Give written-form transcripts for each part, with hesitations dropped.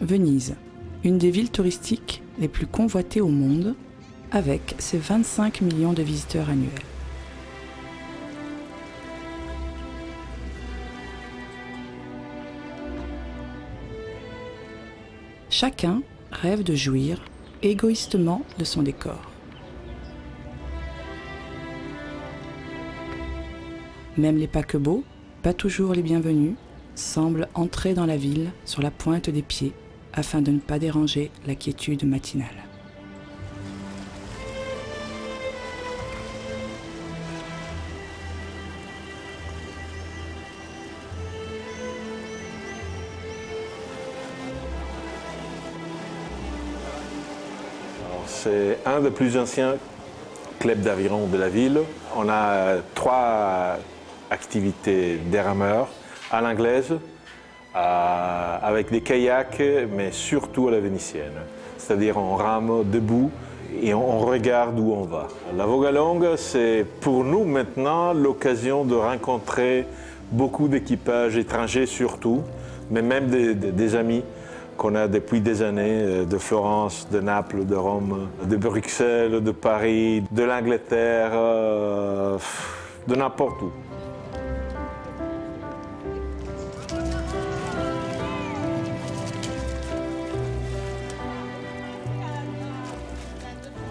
Venise, une des villes touristiques les plus convoitées au monde, avec ses 25 millions de visiteurs annuels. Chacun rêve de jouir égoïstement de son décor. Même les paquebots, pas toujours les bienvenus, semblent entrer dans la ville sur la pointe des pieds afin de ne pas déranger la quiétude matinale. C'est un des plus anciens clubs d'aviron de la ville. On a 3 activités des rameurs à l'anglaise, avec des kayaks, mais surtout à la vénitienne. C'est-à-dire on rame debout et on regarde où on va. La Vogalonga, c'est pour nous maintenant l'occasion de rencontrer beaucoup d'équipages étrangers surtout, mais même des amis qu'on a depuis des années, de Florence, de Naples, de Rome, de Bruxelles, de Paris, de l'Angleterre, de n'importe où.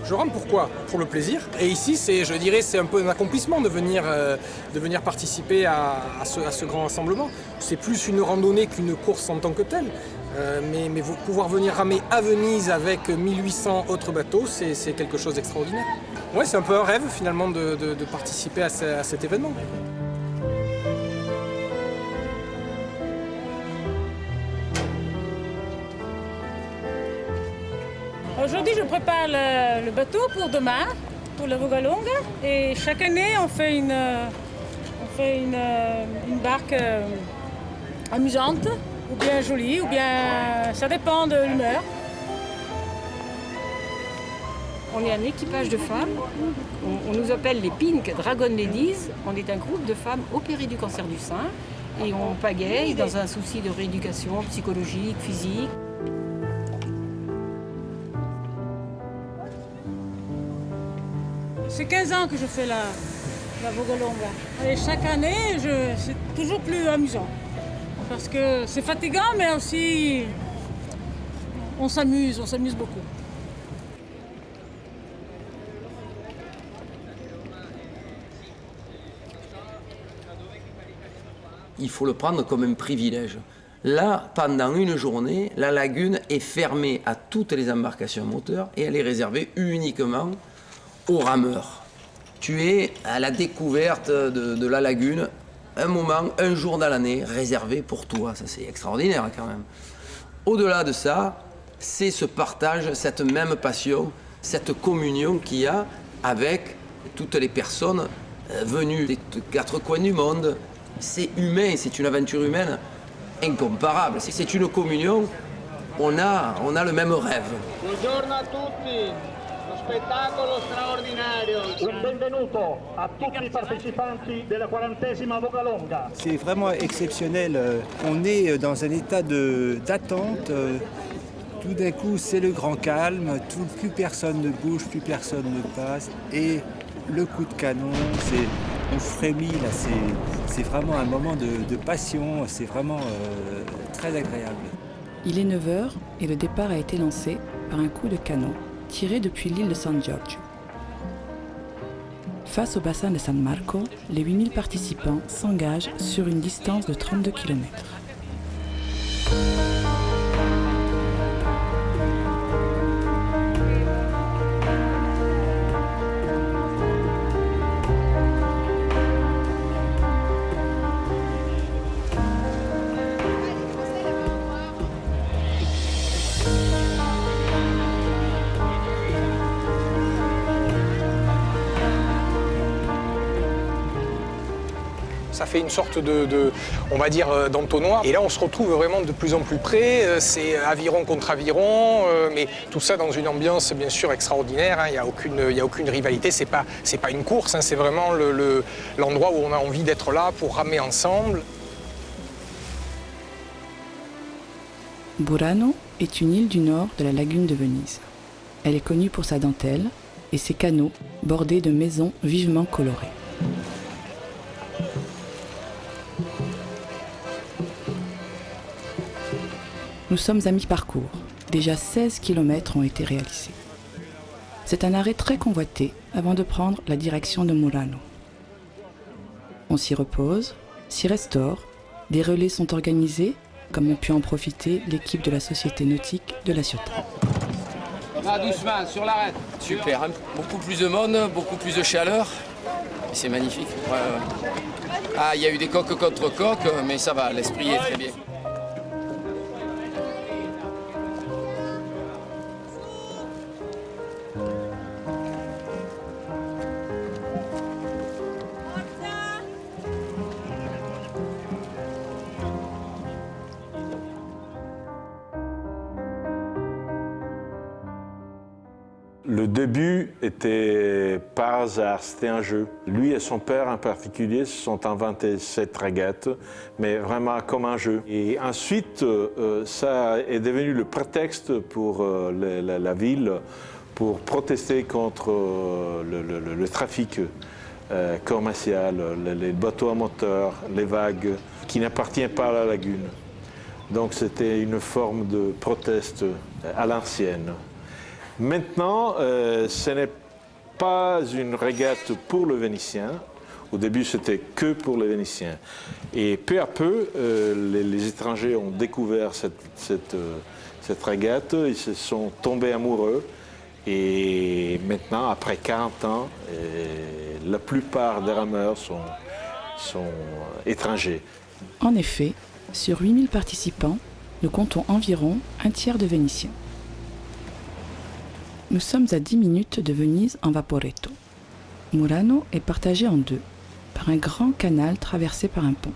Je rame pourquoi? Pour le plaisir. Et ici, je dirais, c'est un peu un accomplissement de venir participer à ce grand rassemblement. C'est plus une randonnée qu'une course en tant que telle. Mais pouvoir venir ramer à Venise avec 1800 autres bateaux, c'est quelque chose d'extraordinaire. Ouais, c'est un peu un rêve finalement de participer à cet événement. Aujourd'hui, je prépare le bateau pour demain, pour la Vogalonga. Et chaque année, on fait une barque amusante, ou bien jolie, ou bien ça dépend de l'humeur. On est un équipage de femmes. On nous appelle les Pink Dragon Ladies. On est un groupe de femmes opérées du cancer du sein. Et on pagaille dans un souci de rééducation psychologique, physique. C'est 15 ans que je fais la Vogalonga. Et chaque année, c'est toujours plus amusant. Parce que c'est fatigant, mais aussi on s'amuse beaucoup. Il faut le prendre comme un privilège. Là, pendant une journée, la lagune est fermée à toutes les embarcations moteurs et elle est réservée uniquement aux rameurs. Tu es à la découverte de la lagune, un moment, un jour dans l'année, réservé pour toi. Ça, c'est extraordinaire quand même. Au-delà de ça, c'est ce partage, cette même passion, cette communion qu'il y a avec toutes les personnes venues des 4 coins du monde. C'est humain, c'est une aventure humaine incomparable. C'est une communion, on a le même rêve. Buongiorno a tutti. Spettacolo straordinario. Un benvenuto a tutti i partecipanti della 40esima Vogalonga. C'est vraiment exceptionnel. On est dans un état d'attente. Tout d'un coup, c'est le grand calme. Plus personne ne bouge, plus personne ne passe. Et le coup de canon, on frémit là. C'est vraiment un moment de passion. C'est vraiment très agréable. Il est 9h et le départ a été lancé par un coup de canon tiré depuis l'île de San Giorgio. Face au bassin de San Marco, les 8000 participants s'engagent sur une distance de 32 km. Ça fait une sorte on va dire, d'entonnoir. Et là, on se retrouve vraiment de plus en plus près. C'est aviron contre aviron, mais tout ça dans une ambiance, bien sûr, extraordinaire. Il n'y a aucune rivalité. C'est pas une course, c'est vraiment l'endroit où on a envie d'être là pour ramer ensemble. Burano est une île du nord de la lagune de Venise. Elle est connue pour sa dentelle et ses canaux bordés de maisons vivement colorées. Nous sommes à mi-parcours. Déjà 16 km ont été réalisés. C'est un arrêt très convoité avant de prendre la direction de Murano. On s'y repose, s'y restaure, des relais sont organisés, comme ont pu en profiter l'équipe de la Société nautique de La Ciotat. Là, doucement, sur l'arête. Super, hein. Beaucoup plus de monde, beaucoup plus de chaleur. C'est magnifique. Ouais, ouais. Ah, il y a eu des coques contre coques, mais ça va, l'esprit est très bien. Le début était par hasard, c'était un jeu. Lui et son père en particulier se sont inventés cette régate, mais vraiment comme un jeu. Et ensuite, ça est devenu le prétexte pour la ville pour protester contre le trafic commercial, les bateaux à moteur, les vagues, qui n'appartiennent pas à la lagune. Donc c'était une forme de proteste à l'ancienne. Maintenant, ce n'est pas une régate pour le Vénitien. Au début, c'était que pour les Vénitiens. Et peu à peu, les étrangers ont découvert cette régate, ils se sont tombés amoureux. Et maintenant, après 40 ans, la plupart des rameurs sont étrangers. En effet, sur 8000 participants, nous comptons environ un tiers de Vénitiens. Nous sommes à 10 minutes de Venise en Vaporetto. Murano est partagé en deux, par un grand canal traversé par un pont.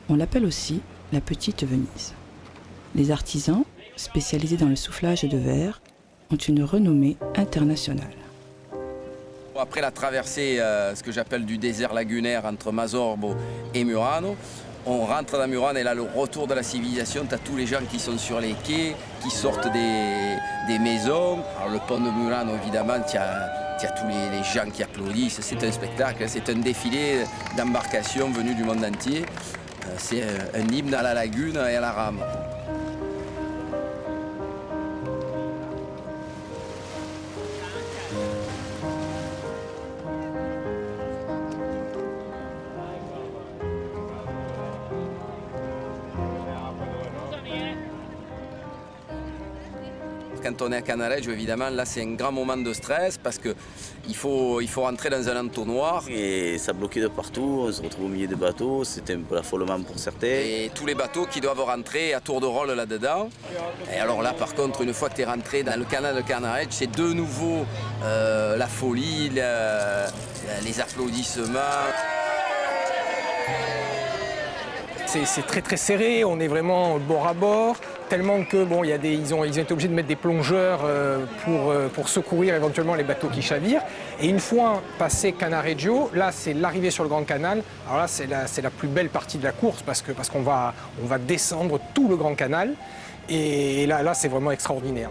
On l'appelle aussi la Petite Venise. Les artisans, spécialisés dans le soufflage de verre, ont une renommée internationale. Après la traversée, ce que j'appelle du désert lagunaire entre Masorbo et Murano, on rentre dans Murano et là, le retour de la civilisation, tu as tous les gens qui sont sur les quais, qui sortent des maisons. Alors le pont de Murano, évidemment, tu as tous les gens qui applaudissent. C'est un spectacle, c'est un défilé d'embarcations venues du monde entier. C'est un hymne à la lagune et à la rame. Quand on est à Canareggio, évidemment, là c'est un grand moment de stress parce qu'il faut rentrer dans un entonnoir. Et ça bloquait de partout, on se retrouve au milieu des bateaux, c'était un peu l'affolement pour certains. Et tous les bateaux qui doivent rentrer à tour de rôle là-dedans. Et alors là, par contre, une fois que tu es rentré dans le canal de Canareggio, c'est de nouveau la folie, les applaudissements. C'est très très serré, on est vraiment bord à bord, tellement que bon, ils ont été obligés de mettre des plongeurs pour secourir éventuellement les bateaux qui chavirent. Et une fois passé Canareggio, là c'est l'arrivée sur le Grand Canal. Alors là c'est la plus belle partie de la course parce qu'on va descendre tout le Grand Canal et là c'est vraiment extraordinaire.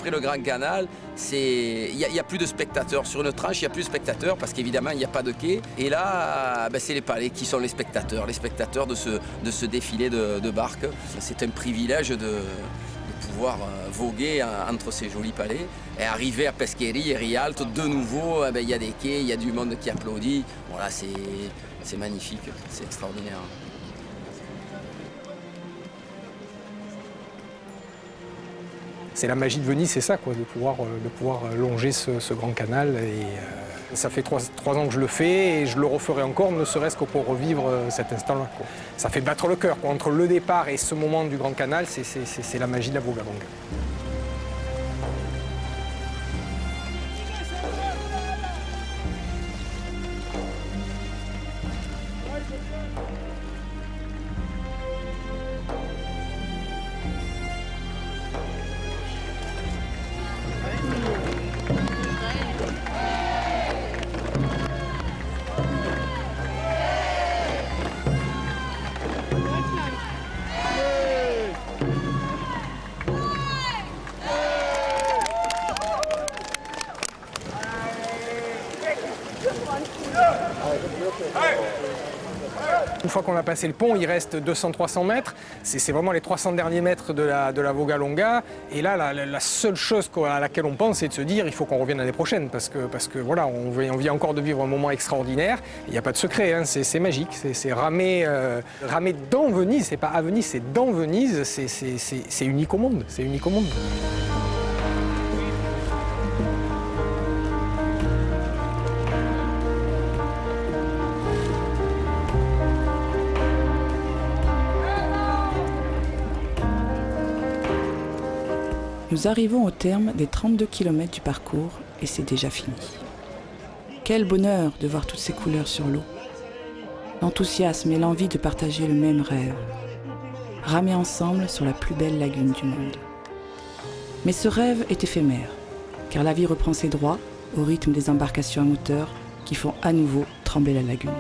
Après le Grand Canal, il n'y a plus de spectateurs. Sur une tranche, il n'y a plus de spectateurs parce qu'évidemment, il n'y a pas de quai. Et là, c'est les palais qui sont les spectateurs de ce défilé de barques. C'est un privilège de pouvoir voguer entre ces jolis palais et arriver à Pescherie et Rialto. De nouveau, il y a des quais, il y a du monde qui applaudit. Voilà, c'est magnifique, c'est extraordinaire. C'est la magie de Venise, c'est ça, quoi, de pouvoir longer ce grand canal. Et, ça fait trois ans que je le fais et je le referai encore, ne serait-ce que pour revivre cet instant-là. Ça fait battre le cœur. Entre le départ et ce moment du Grand Canal, c'est la magie de la Vogabonga. Une fois qu'on a passé le pont, il reste 200-300 mètres. C'est vraiment les 300 derniers mètres de la Vogalonga. Et là, la seule chose à laquelle on pense, c'est de se dire il faut qu'on revienne l'année prochaine. Parce que voilà, on vient encore de vivre un moment extraordinaire. Il n'y a pas de secret, hein, c'est magique. C'est ramer dans Venise, c'est pas à Venise, c'est dans Venise. C'est unique au monde. C'est unique au monde. Nous arrivons au terme des 32 km du parcours et c'est déjà fini. Quel bonheur de voir toutes ces couleurs sur l'eau. L'enthousiasme et l'envie de partager le même rêve. Ramer ensemble sur la plus belle lagune du monde. Mais ce rêve est éphémère, car la vie reprend ses droits au rythme des embarcations à moteur qui font à nouveau trembler la lagune.